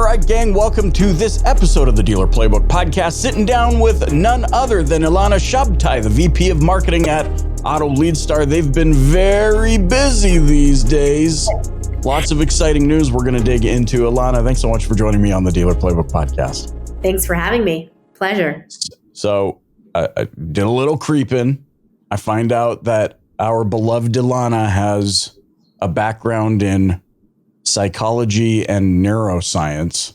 right, gang, welcome to this episode of the Dealer Playbook Podcast, sitting down with none other than Ilana Shabtay, the VP of Marketing at Auto Leadstar. They've been very busy these days. Lots of exciting news we're going to dig into. Ilana, thanks so much for joining me on the Dealer Playbook Podcast. Thanks for having me. Pleasure. So I did a little creeping. I find out that our beloved Ilana has a background in psychology and neuroscience.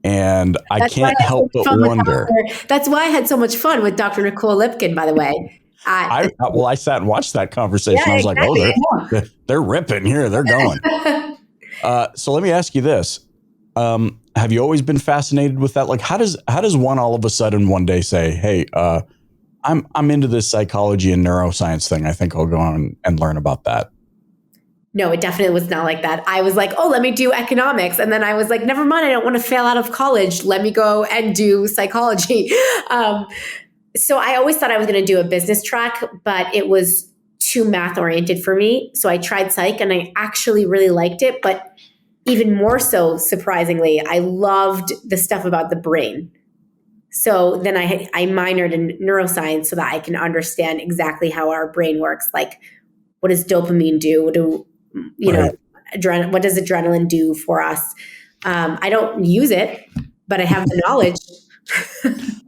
And I can't help but wonder. That's why I had so much fun with Dr. Nicole Lipkin, by the way. I sat and watched that conversation. Yeah, I was exactly. Like, they're ripping here. They're going. So let me ask you this. Have you always been fascinated with that? Like, how does one all of a sudden one day say, hey, I'm into this psychology and neuroscience thing. I think I'll go on and learn about that. No, it definitely was not like that. I was like, oh, let me do economics. And then I was like, never mind, I don't want to fail out of college. Let me go and do psychology. So I always thought I was going to do a business track, but it was too math oriented for me. So I tried psych and I actually really liked it. But even more so, surprisingly, I loved the stuff about the brain. So then I minored in neuroscience so that I can understand exactly how our brain works. Like, what does dopamine do? What does adrenaline do for us? I don't use it, but I have the knowledge.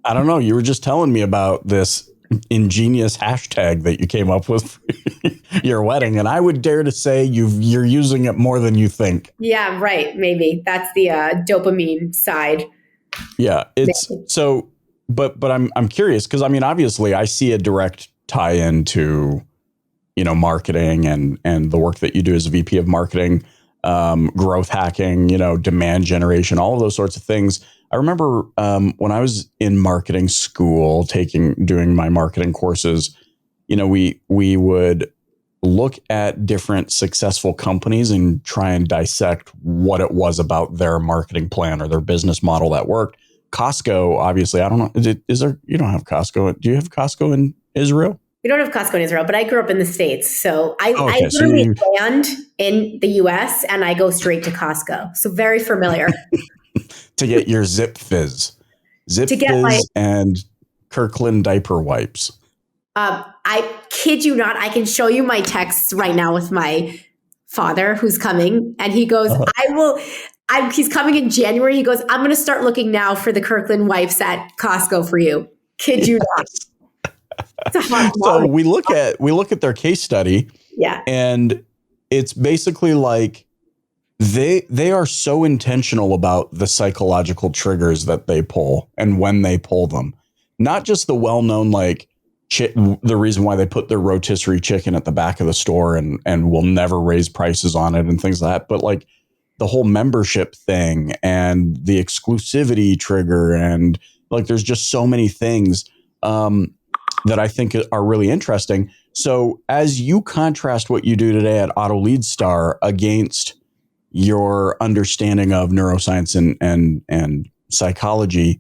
I don't know. You were just telling me about this ingenious hashtag that you came up with for your wedding, and I would dare to say you're using it more than you think. Yeah, right. Maybe that's the dopamine side. Yeah, it's maybe. So, but I'm curious because I mean, obviously, I see a direct tie-in to marketing and the work that you do as a VP of marketing, growth hacking, demand generation, all of those sorts of things. I remember when I was in marketing school, doing my marketing courses, we would look at different successful companies and try and dissect what it was about their marketing plan or their business model that worked. Costco, obviously, I don't know. You don't have Costco. Do you have Costco in Israel? We don't have Costco in Israel, but I grew up in the States. So I literally land in the US and I go straight to Costco. So very familiar. To get your Zip Fizz. And Kirkland diaper wipes. I kid you not. I can show you my texts right now with my father who's coming. And he goes, he's coming in January. He goes, I'm going to start looking now for the Kirkland wipes at Costco for you. Kid you not. So we look at their case study, and it's basically like they are so intentional about the psychological triggers that they pull and when they pull them. Not just the well-known the reason why they put their rotisserie chicken at the back of the store and will never raise prices on it and things like that, but like the whole membership thing and the exclusivity trigger and like there's just so many things that I think are really interesting. So as you contrast what you do today at Auto Leadstar against your understanding of neuroscience and psychology,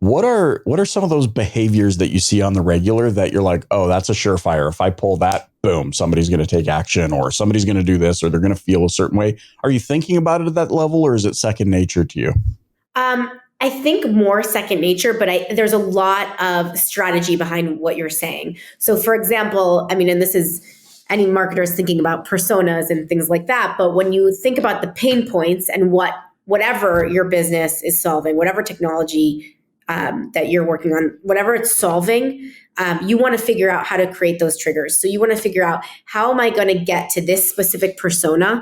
what are some of those behaviors that you see on the regular that you're like, oh, that's a surefire. If I pull that, boom, somebody's going to take action or somebody's going to do this or they're going to feel a certain way. Are you thinking about it at that level or is it second nature to you? I think more second nature, but there's a lot of strategy behind what you're saying. So for example, I mean, and this is any marketers thinking about personas and things like that. But when you think about the pain points and whatever your business is solving, whatever technology that you're working on, whatever it's solving, you want to figure out how to create those triggers. So you want to figure out how am I going to get to this specific persona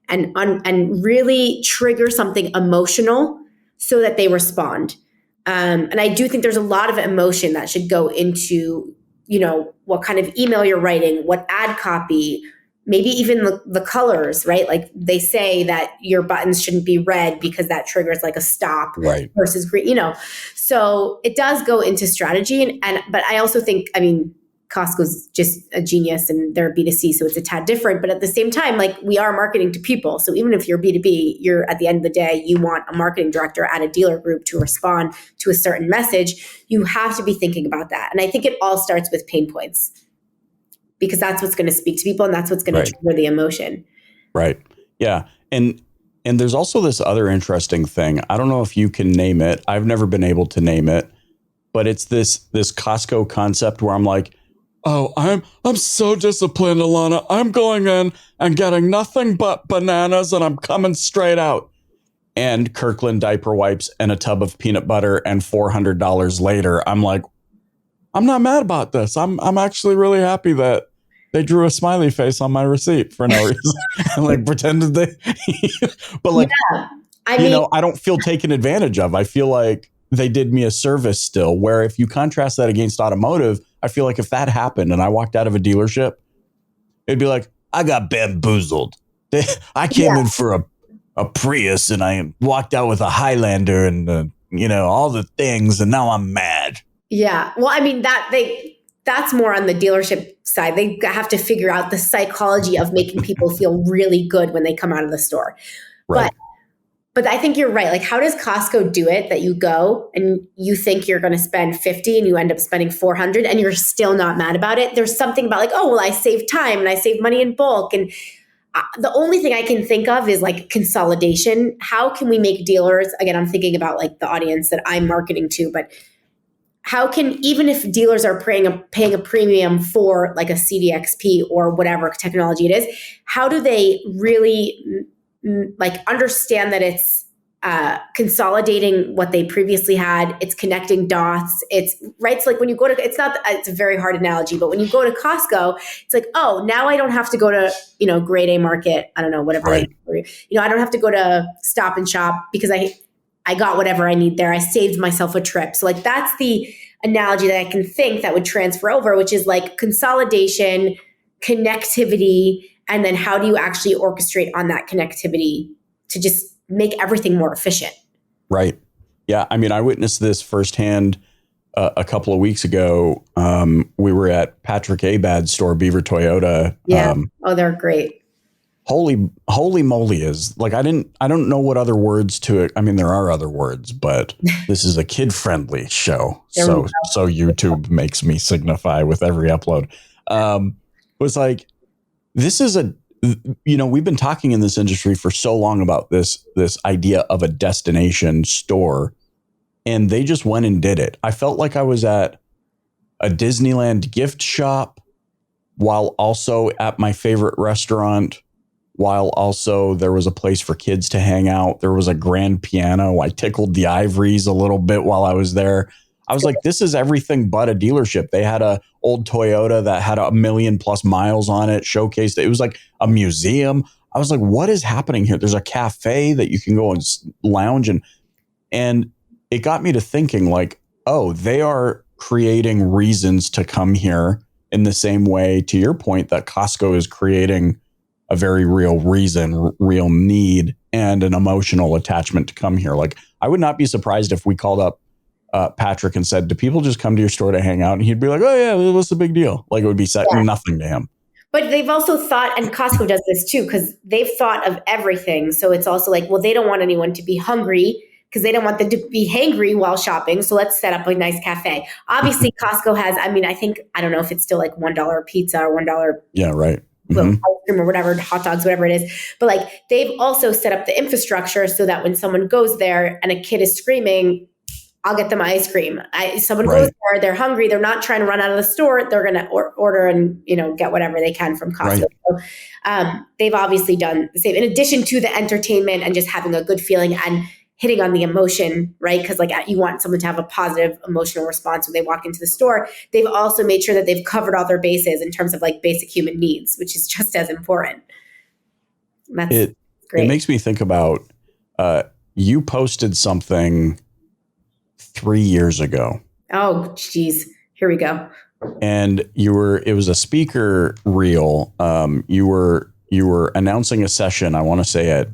and really trigger something emotional so that they respond. And I do think there's a lot of emotion that should go into, what kind of email you're writing, what ad copy, maybe even the colors, right? Like they say that your buttons shouldn't be red because that triggers like a stop versus green, So it does go into strategy. But I also think, Costco's just a genius and they're B2C, so it's a tad different. But at the same time, like we are marketing to people. So even if you're B2B, you're at the end of the day, you want a marketing director at a dealer group to respond to a certain message. You have to be thinking about that. And I think it all starts with pain points because that's what's going to speak to people and that's what's going to trigger the emotion. Right. Yeah. And And there's also this other interesting thing. I don't know if you can name it. I've never been able to name it, but it's this Costco concept where I'm like, oh, I'm so disciplined, Ilana. I'm going in and getting nothing but bananas and I'm coming straight out. And Kirkland diaper wipes and a tub of peanut butter, and $400 later, I'm like, I'm not mad about this. I'm actually really happy that they drew a smiley face on my receipt for no reason and like pretended they, but like, yeah, I mean, I don't feel taken advantage of. I feel like they did me a service still, where if you contrast that against automotive, I feel like if that happened and I walked out of a dealership, it'd be like, I got bamboozled. I came in for a Prius and I walked out with a Highlander and, all the things. And now I'm mad. Yeah. Well, I mean, that's more on the dealership side. They have to figure out the psychology of making people feel really good when they come out of the store. Right. But I think you're right. Like, how does Costco do it that you go and you think you're going to spend $50 and you end up spending $400 and you're still not mad about it? There's something about like, oh, well, I saved time and I saved money in bulk. And the only thing I can think of is like consolidation. How can we make dealers, again, I'm thinking about like the audience that I'm marketing to, but how can, even if dealers are paying a premium for like a CDXP or whatever technology it is, how do they really like understand that it's consolidating what they previously had, it's connecting dots, it's right. So like when you go to, it's a very hard analogy, but when you go to Costco, it's like, oh, now I don't have to go to, grade A market. I don't know, whatever. Right. I don't have to go to Stop and Shop because I got whatever I need there. I saved myself a trip. So like, that's the analogy that I can think that would transfer over, which is like consolidation, connectivity, and then how do you actually orchestrate on that connectivity to just make everything more efficient? Right. Yeah. I mean, I witnessed this firsthand a couple of weeks ago. We were at Patrick Abad's store, Beaver Toyota. Yeah. They're great. Holy moly is like, I don't know what other words to it. I mean, there are other words, but this is a kid friendly show. So YouTube makes me signify with every upload. It was like, this is we've been talking in this industry for so long about this idea of a destination store, and they just went and did it. I felt like I was at a Disneyland gift shop while also at my favorite restaurant, while also there was a place for kids to hang out. There was a grand piano. I tickled the ivories a little bit while I was there. I was like, this is everything but a dealership. They had a old Toyota that had 1 million+ miles on it, showcased. It was like a museum. I was like, what is happening here? There's a cafe that you can go and lounge in. And it got me to thinking like, oh, they are creating reasons to come here in the same way, to your point, that Costco is creating a very real reason, real need, and an emotional attachment to come here. Like, I would not be surprised if we called up Patrick and said, do people just come to your store to hang out? And he'd be like, oh yeah, what's the big deal? Like, it would be nothing to him. But they've also thought, and Costco does this too, because they've thought of everything. So it's also like, well, they don't want anyone to be hungry because they don't want them to be hangry while shopping. So let's set up a nice cafe. Obviously, Costco has, I don't know if it's still like $1 pizza or $1. Yeah, right. Ice cream or whatever, hot dogs, whatever it is. But like, they've also set up the infrastructure so that when someone goes there and a kid is screaming, I'll get them ice cream. Someone goes there, they're hungry, they're not trying to run out of the store, they're going to order and get whatever they can from Costco. Right. So they've obviously done the same, in addition to the entertainment and just having a good feeling and hitting on the emotion, right? Because like, you want someone to have a positive emotional response when they walk into the store. They've also made sure that they've covered all their bases in terms of like basic human needs, which is just as important. That's great. It makes me think about, you posted something 3 years ago. Oh, geez. Here we go. And it was a speaker reel. You were announcing a session, I want to say at,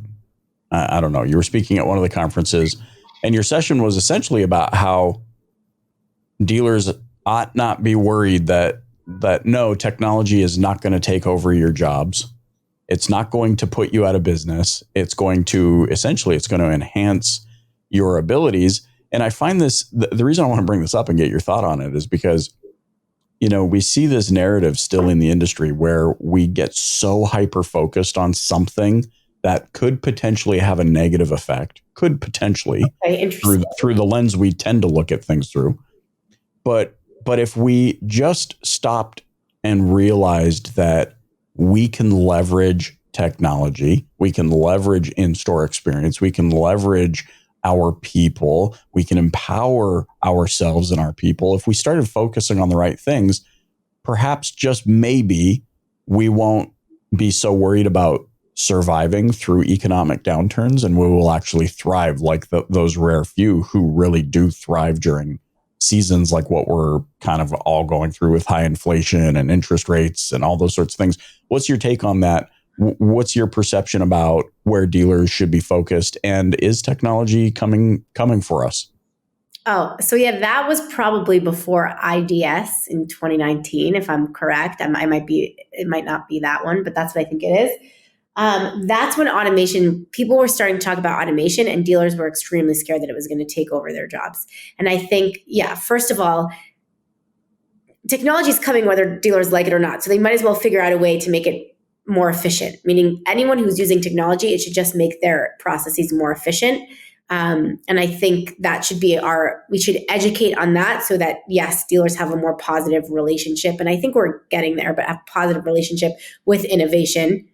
I don't know, you were speaking at one of the conferences, and your session was essentially about how dealers ought not be worried that no, technology is not going to take over your jobs. It's not going to put you out of business. It's going to enhance your abilities. And I find this, the reason I want to bring this up and get your thought on it is because, we see this narrative still in the industry where we get so hyper focused on something that could potentially have a negative effect, through the lens we tend to look at things through. But if we just stopped and realized that we can leverage technology, we can leverage in-store experience, we can leverage our people, we can empower ourselves and our people. If we started focusing on the right things, perhaps just maybe we won't be so worried about surviving through economic downturns, and we will actually thrive like those rare few who really do thrive during seasons like what we're kind of all going through with high inflation and interest rates and all those sorts of things. What's your take on that? What's your perception about where dealers should be focused, and is technology coming for us? Oh, so yeah, that was probably before IDS in 2019, if I'm correct. It might not be that one, but that's what I think it is. That's when people were starting to talk about automation, and dealers were extremely scared that it was going to take over their jobs. And I think, first of all, technology is coming whether dealers like it or not. So they might as well figure out a way to make it more efficient, meaning anyone who's using technology, it should just make their processes more efficient. And I think that should be we should educate on that so that, yes, dealers have a more positive relationship. And I think we're getting there, but a positive relationship with innovation.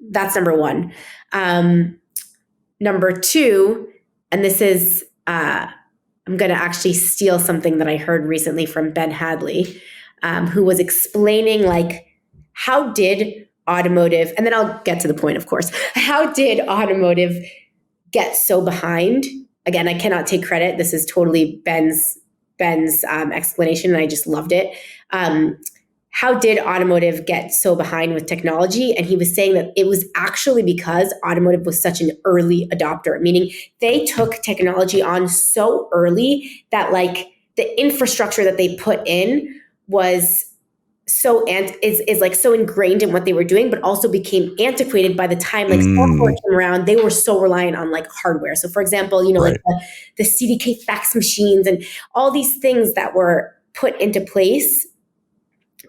That's number one. Number two, and this is, I'm going to actually steal something that I heard recently from Ben Hadley, who was explaining how did automotive, and then I'll get to the point, of course, how did automotive get so behind? Again, I cannot take credit. This is totally Ben's explanation, and I just loved it. How did automotive get so behind with technology? And he was saying that it was actually because automotive was such an early adopter, meaning they took technology on so early that the infrastructure that they put in was so so ingrained in what they were doing, but also became antiquated by the time software came around. They were so reliant on hardware. So for example, right, the CDK fax machines and all these things that were put into place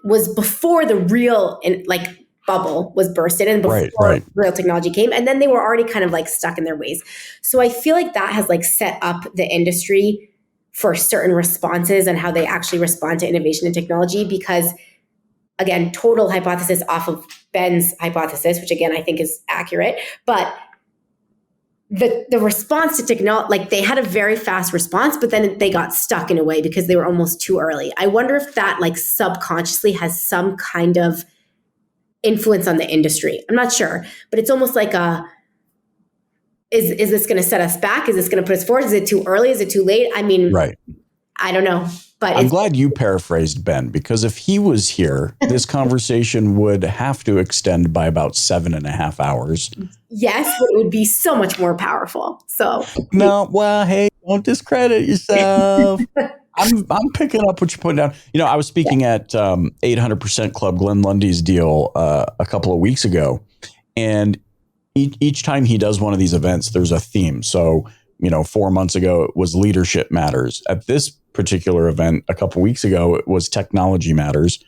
was before the real bubble was bursted and before real technology came. And then they were already kind of stuck in their ways. So I feel like that has set up the industry for certain responses and how they actually respond to innovation and technology, because again, total hypothesis off of Ben's hypothesis, which again, I think is accurate, but the response to technology, they had a very fast response, but then they got stuck in a way because they were almost too early. I wonder if that subconsciously has some kind of influence on the industry. I'm not sure, but it's almost is this going to set us back? Is this going to put us forward? Is it too early? Is it too late? I mean, I don't know. But I'm glad you paraphrased Ben, because if he was here, this conversation would have to extend by about 7.5 hours. Yes, but it would be so much more powerful. So no, well, hey, don't discredit yourself. I'm picking up what you're putting down. I was speaking at 800% Club, Glenn Lundy's deal, a couple of weeks ago, and each time he does one of these events, there's a theme. So 4 months ago, it was leadership matters. At this particular event a couple weeks ago, it was technology matters.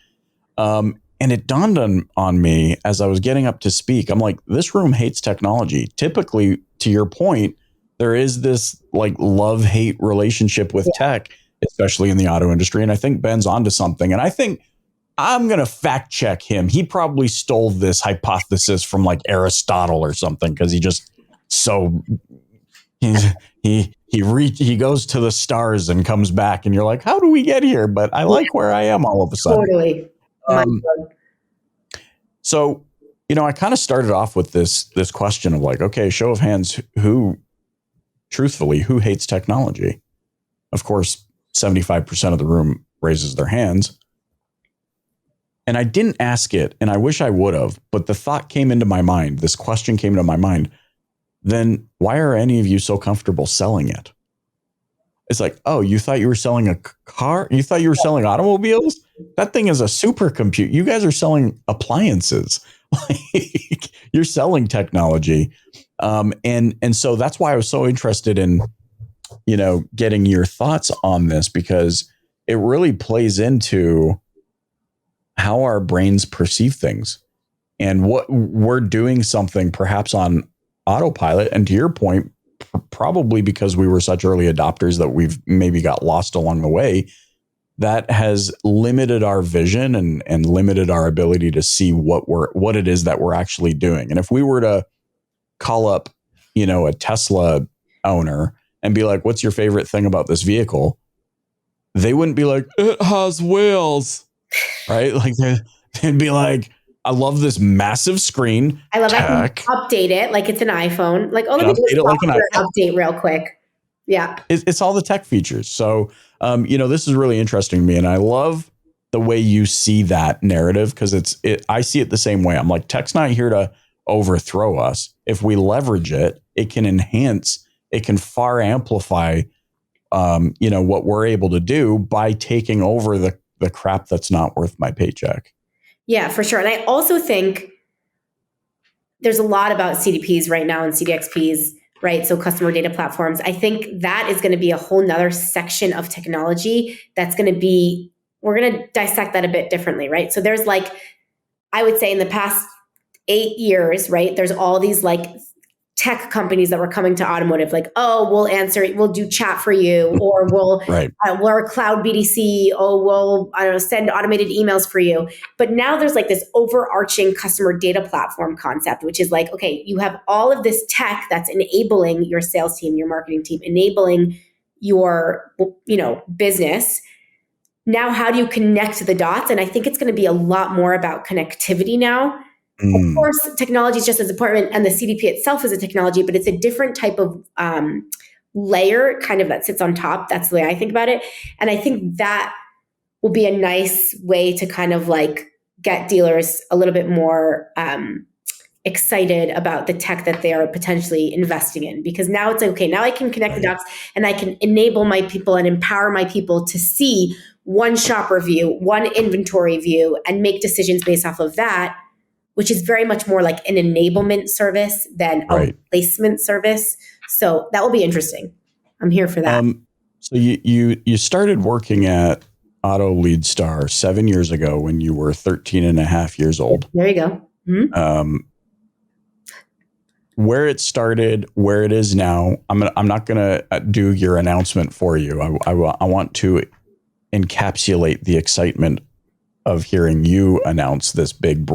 And it dawned on me as I was getting up to speak, I'm like, this room hates technology. Typically, to your point, there is this love-hate relationship with tech, especially in the auto industry. And I think Ben's onto something. And I think I'm going to fact check him. He probably stole this hypothesis from Aristotle or something, because he just he goes to the stars and comes back, and you're like, how do we get here? But I like where I am all of a sudden. Totally. So, I kind of started off with this question of okay, show of hands, who hates technology? Of course, 75% of the room raises their hands. And I didn't ask it, and I wish I would have, but the thought came into my mind. This question came into my mind. Then why are any of you so comfortable selling it? It's oh, you thought you were selling a car? You thought you were selling automobiles? That thing is a supercomputer. You guys are selling appliances. You're selling technology. And so that's why I was so interested in, getting your thoughts on this, because it really plays into how our brains perceive things. And what we're doing something perhaps on autopilot. And to your point, probably because we were such early adopters that we've maybe got lost along the way, that has limited our vision and limited our ability to see what it is that we're actually doing. And if we were to call up, a Tesla owner and be like, what's your favorite thing about this vehicle? They wouldn't be like, it has wheels, right? Like they'd be like, I love this massive screen. I love I can update it like it's an iPhone. Like, oh, let me do a software update real quick. Yeah. It's all the tech features. So, this is really interesting to me. And I love the way you see that narrative because I see it the same way. I'm like, tech's not here to overthrow us. If we leverage it, it can enhance, it can far amplify, what we're able to do by taking over the crap that's not worth my paycheck. Yeah, for sure. And I also think there's a lot about CDPs right now and CDXPs, right? So customer data platforms. I think that is going to be a whole nother section of technology that's going to be, we're going to dissect that a bit differently, right? So there's I would say in the past 8 years, right? There's all these tech companies that were coming to automotive, we'll do chat for you, or we're a cloud BDC, we'll send automated emails for you. But now there's this overarching customer data platform concept, which is okay, you have all of this tech that's enabling your sales team, your marketing team, enabling your business. Now, how do you connect the dots? And I think it's going to be a lot more about connectivity now. Of course, technology is just as important, and the CDP itself is a technology, but it's a different type of layer kind of that sits on top. That's the way I think about it. And I think that will be a nice way to kind of get dealers a little bit more excited about the tech that they are potentially investing in. Because now it's okay, now I can connect the dots and I can enable my people and empower my people to see one shopper view, one inventory view, and make decisions based off of that, which is very much more like an enablement service than a replacement service. So that will be interesting. I'm here for that. So you started working at Auto Lead Star 7 years ago when you were 13 and a half years old. There you go. Mm-hmm. Where it started, where it is now, I'm not going to do your announcement for you. I want to encapsulate the excitement of hearing you announce this big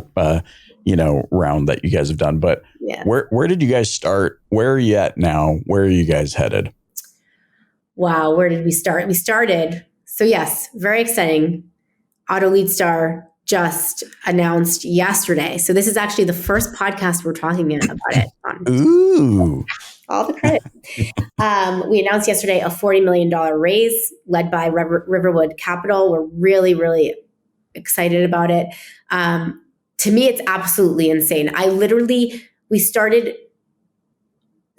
round that you guys have done. But where did you guys start? Where are you at now? Where are you guys headed? Wow, where did we start? We started, so yes, very exciting. Auto Lead Star just announced yesterday. So this is actually the first podcast we're talking about it on. Ooh. All the credit. We announced yesterday a $40 million raise led by Riverwood Capital. We're really, really excited about it. To me, it's absolutely insane. We started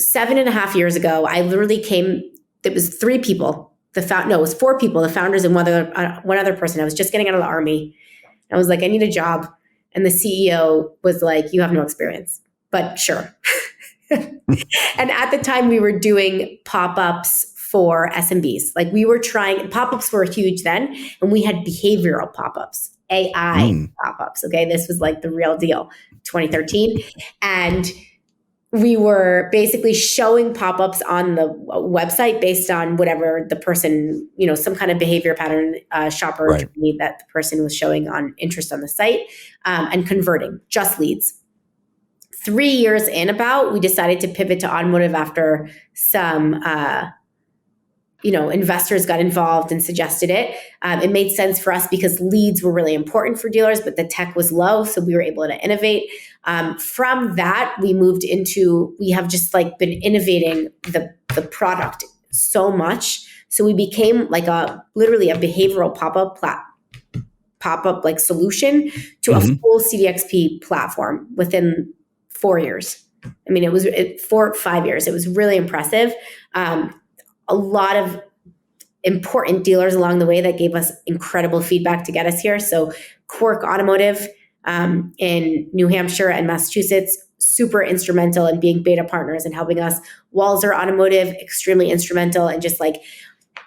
7.5 years ago. It was 3 people. It was 4 people, the founders and one other person. I was just getting out of the Army. I was like, I need a job. And the CEO was like, you have no experience, but sure. And at the time we were doing pop-ups for SMBs. Pop-ups were huge then, and we had behavioral pop-ups, AI pop-ups. Okay. This was the real deal, 2013. And we were basically showing pop-ups on the website based on whatever the person, some kind of behavior pattern, shopper journey that the person was showing on interest on the site, and converting just leads. 3 years in we decided to pivot to automotive after some, investors got involved and suggested it. It made sense for us because leads were really important for dealers, but the tech was low. So we were able to innovate. From that, we have just been innovating the product so much. So we became literally a behavioral pop-up solution to a full CDXP platform within 4 years. I mean, it was 4 or 5 years. It was really impressive. A lot of important dealers along the way that gave us incredible feedback to get us here. So Quirk Automotive in New Hampshire and Massachusetts, super instrumental in being beta partners and helping us. Walzer Automotive, extremely instrumental, and just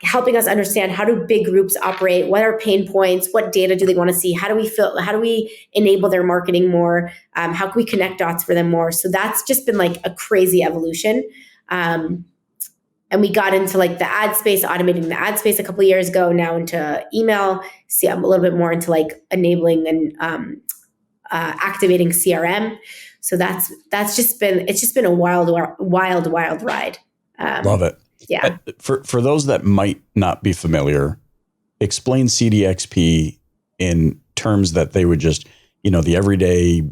helping us understand how do big groups operate, what are pain points, what data do they want to see, how do we enable their marketing more, how can we connect dots for them more. So that's just been like a crazy evolution. And we got into like the ad space, automating the ad space a couple of years ago, now into email. See, I'm a little bit more into like enabling and activating CRM. So it's just been a wild ride. Love it. Yeah. For those that might not be familiar, explain CDXP in terms that they would just, the everyday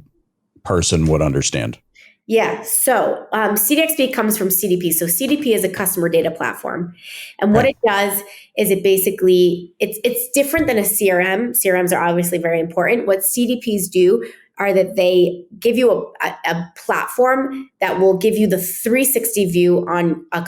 person would understand. Yeah. So CDXP comes from CDP. So CDP is a customer data platform. And what it does is it basically, it's different than a CRM. CRMs are obviously very important. What CDPs do are that they give you a platform that will give you the 360 view on a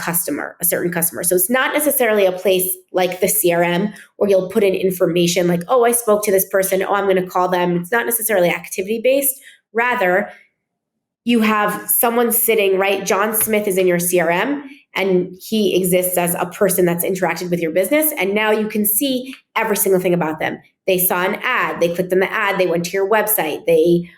certain customer. So it's not necessarily a place like the CRM where you'll put in information like, oh, I spoke to this person. Oh, I'm going to call them. It's not necessarily activity based. Rather, you have someone sitting, right? John Smith is in your CRM and he exists as a person that's interacted with your business. And now you can see every single thing about them. They saw an ad, they clicked on the ad, they went to your website, they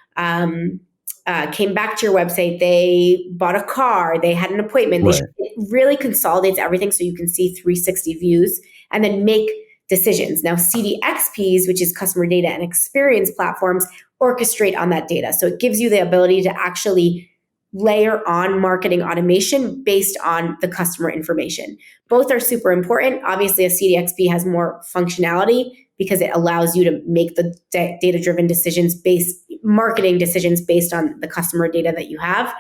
came back to your website, they bought a car, they had an appointment. Right. It really consolidates everything so you can see 360 views and then make decisions. Now, CDXPs, which is customer data and experience platforms, orchestrate on that data. So it gives you the ability to actually layer on marketing automation based on the customer information. Both are super important. Obviously, a CDXP has more functionality because it allows you to make the data-driven marketing decisions based on the customer data that you have.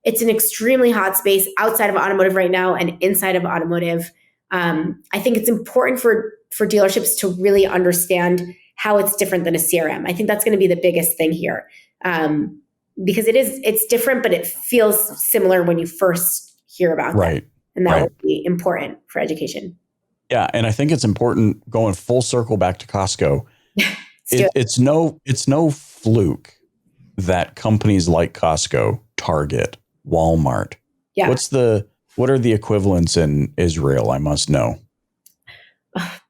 It's an extremely hot space outside of automotive right now and inside of automotive. I think it's important for dealerships to really understand how it's different than a CRM. I think that's going to be the biggest thing here, because it's different, but it feels similar when you first hear about it. And that would be important for education. Yeah, and I think it's important going full circle back to Costco. It's no fluke that companies like Costco, Target, Walmart. Yeah. What are the equivalents in Israel? I must know.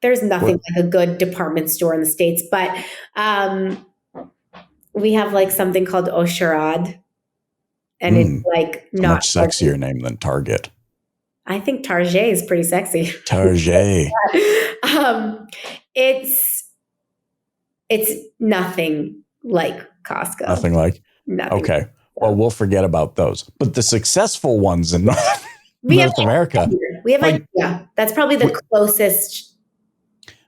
There's nothing like a good department store in the States, but we have like something called Osherad, and it's like not much sexier name than Target. I think Target is pretty sexy. Target. It's nothing like Costco. Nothing like. Nothing. Okay. Well, we'll forget about those. But the successful ones in North America, we have that's probably the closest.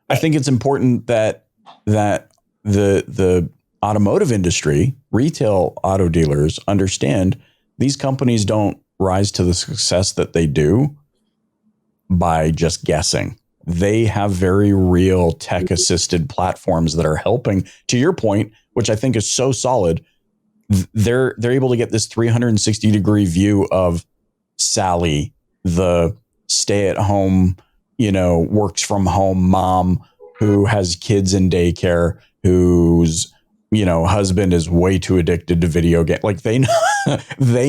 I think it's important that the automotive industry, retail auto dealers understand these companies don't rise to the success that they do by just guessing. They have very real tech assisted platforms that are helping, to your point, which I think is so solid. They're able to get this 360 degree view of Sally, the stay at home, works from home mom who has kids in daycare, whose, husband is way too addicted to video games. Like they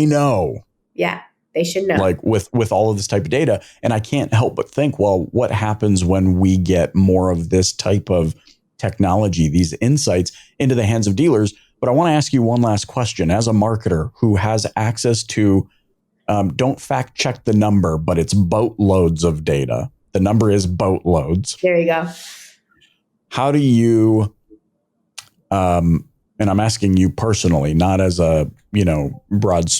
know. Yeah, they should know. Like with all of this type of data. And I can't help but think, well, what happens when we get more of this type of technology, these insights into the hands of dealers? But I want to ask you one last question. As a marketer who has access to, don't fact check the number, but it's boatloads of data. The number is boatloads. There you go. How do you, and I'm asking you personally, not as a, broad,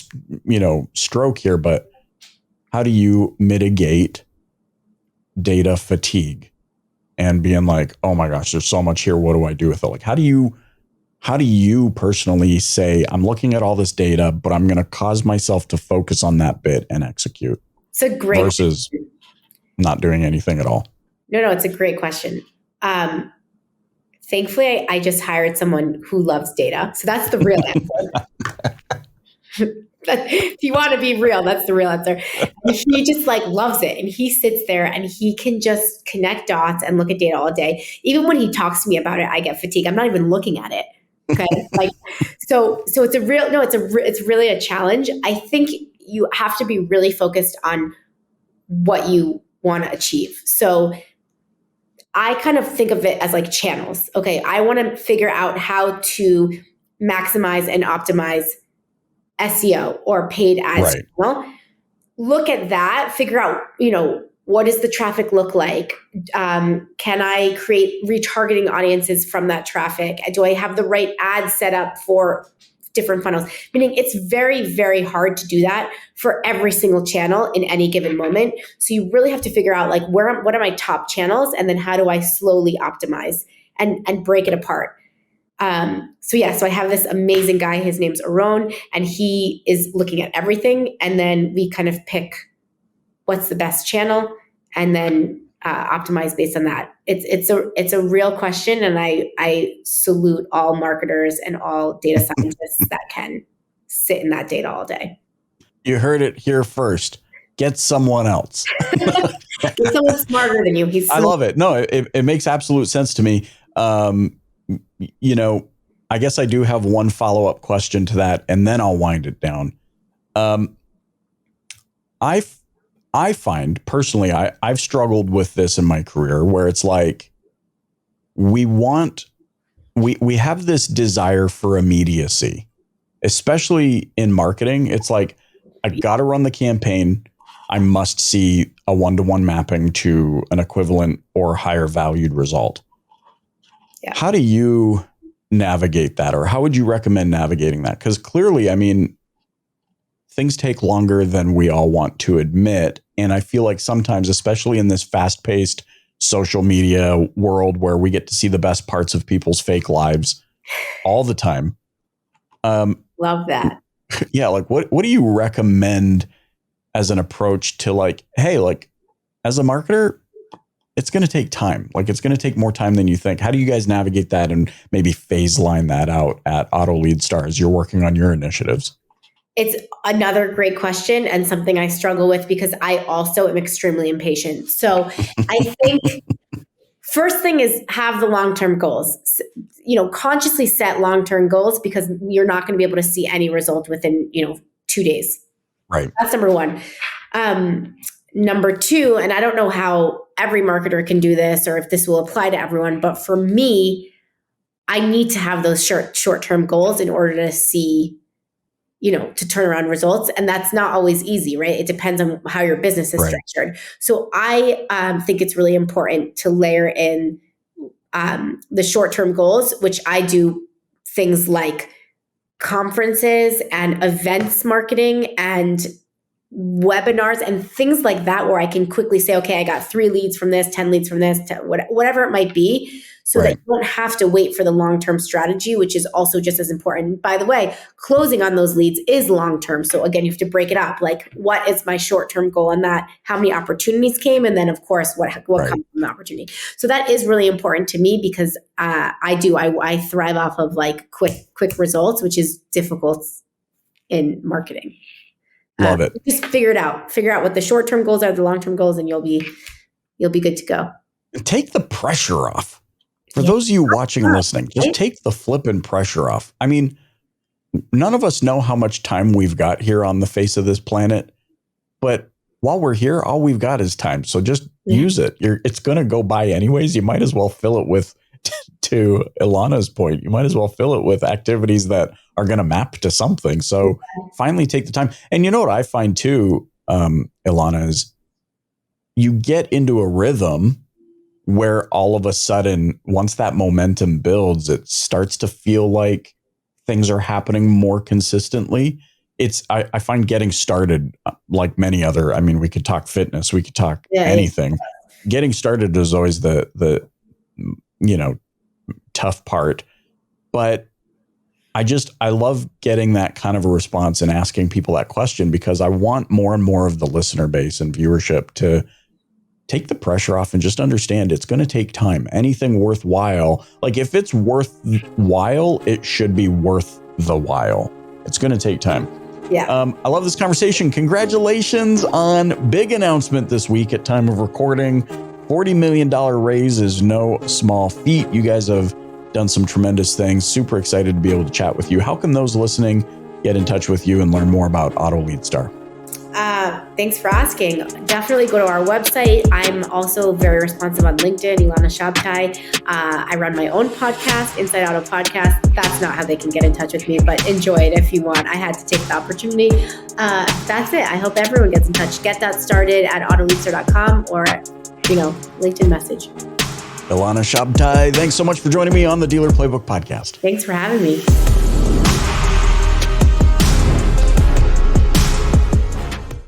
stroke here, but how do you mitigate data fatigue and being like, oh my gosh, there's so much here. What do I do with it? Like, how do you personally say, I'm looking at all this data, but I'm going to cause myself to focus on that bit and execute? It's a great versus question. Not doing anything at all. No, it's a great question. Thankfully, I just hired someone who loves data. So that's the real answer. If you want to be real, that's the real answer. And he just loves it. And he sits there and he can just connect dots and look at data all day. Even when he talks to me about it, I get fatigued. I'm not even looking at it. Okay. So it's really a challenge. I think you have to be really focused on what you want to achieve. So I kind of think of it as like channels. Okay, I want to figure out how to maximize and optimize SEO or paid ads. Right. Look at that, figure out, what does the traffic look like? Can I create retargeting audiences from that traffic? Do I have the right ads set up for different funnels? Meaning it's very, very hard to do that for every single channel in any given moment. So you really have to figure out like what are my top channels, and then how do I slowly optimize and break it apart. So I have this amazing guy, his name's Aaron, and he is looking at everything. And then we kind of pick what's the best channel and then optimize based on that. It's a real question. And I salute all marketers and all data scientists that can sit in that data all day. You heard it here first. Get someone else. Get someone smarter than you. I love it. No, it makes absolute sense to me. I guess I do have one follow-up question to that, and then I'll wind it down. I find personally, I've struggled with this in my career where it's like we have this desire for immediacy, especially in marketing. It's like, I got to run the campaign. I must see a one-to-one mapping to an equivalent or higher valued result. Yeah. How do you navigate that, or how would you recommend navigating that? Because clearly, I mean, things take longer than we all want to admit. And I feel like sometimes, especially in this fast-paced social media world where we get to see the best parts of people's fake lives all the time. Love that. Yeah. Like what do you recommend as an approach to like, hey, like as a marketer, it's going to take time. Like it's going to take more time than you think. How do you guys navigate that and maybe phase line that out at Auto Lead Star as you're working on your initiatives? It's another great question and something I struggle with because I also am extremely impatient. So I think first thing is have the long-term goals. Consciously set long-term goals because you're not going to be able to see any result within, 2 days. Right. That's number one. Number two, and I don't know how every marketer can do this or if this will apply to everyone, but for me, I need to have those short-term goals in order to see, to turn around results. And that's not always easy, right? It depends on how your business is structured. So I think it's really important to layer in the short-term goals, which I do things like conferences and events marketing and webinars and things like that, where I can quickly say, okay, I got 3 leads from this, 10 leads from this, whatever it might be, so that you don't have to wait for the long-term strategy, which is also just as important. By the way, closing on those leads is long-term. So again, you have to break it up. Like, what is my short-term goal on that? How many opportunities came? And then of course, what comes from the opportunity. So that is really important to me because I thrive off of like quick results, which is difficult in marketing. Love it. Just figure it out. Figure out what the short-term goals are, the long-term goals, and you'll be good to go. Take the pressure off. For those of you watching and listening, just take the flipping pressure off. I mean, none of us know how much time we've got here on the face of this planet, but while we're here, all we've got is time. So just use it. It's going to go by anyways. You might as well fill it with, to Ilana's point, you might as well fill it with activities that are going to map to something. So finally take the time. And you know what I find too, Ilana, is you get into a rhythm where all of a sudden, once that momentum builds, it starts to feel like things are happening more consistently. I find getting started, like many other, I mean, we could talk fitness, we could talk anything. Getting started is always the tough part. But I love getting that kind of a response and asking people that question, because I want more and more of the listener base and viewership to take the pressure off and just understand it's going to take time. Anything worthwhile, like if it's worthwhile, it should be worth the while. It's going to take time. Yeah. I love this conversation. Congratulations on big announcement this week at time of recording. $40 million raise is no small feat. You guys have done some tremendous things. Super excited to be able to chat with you. How can those listening get in touch with you and learn more about Auto Lead Star? Thanks for asking. Definitely go to our website. I'm also very responsive on LinkedIn, Ilana Shabtay. I run my own podcast, Inside Auto Podcast. That's not how they can get in touch with me, but enjoy it if you want. I had to take the opportunity. That's it. I hope everyone gets in touch. Get that started at autoleaser.com or, LinkedIn message. Ilana Shabtay, thanks so much for joining me on the Dealer Playbook podcast. Thanks for having me.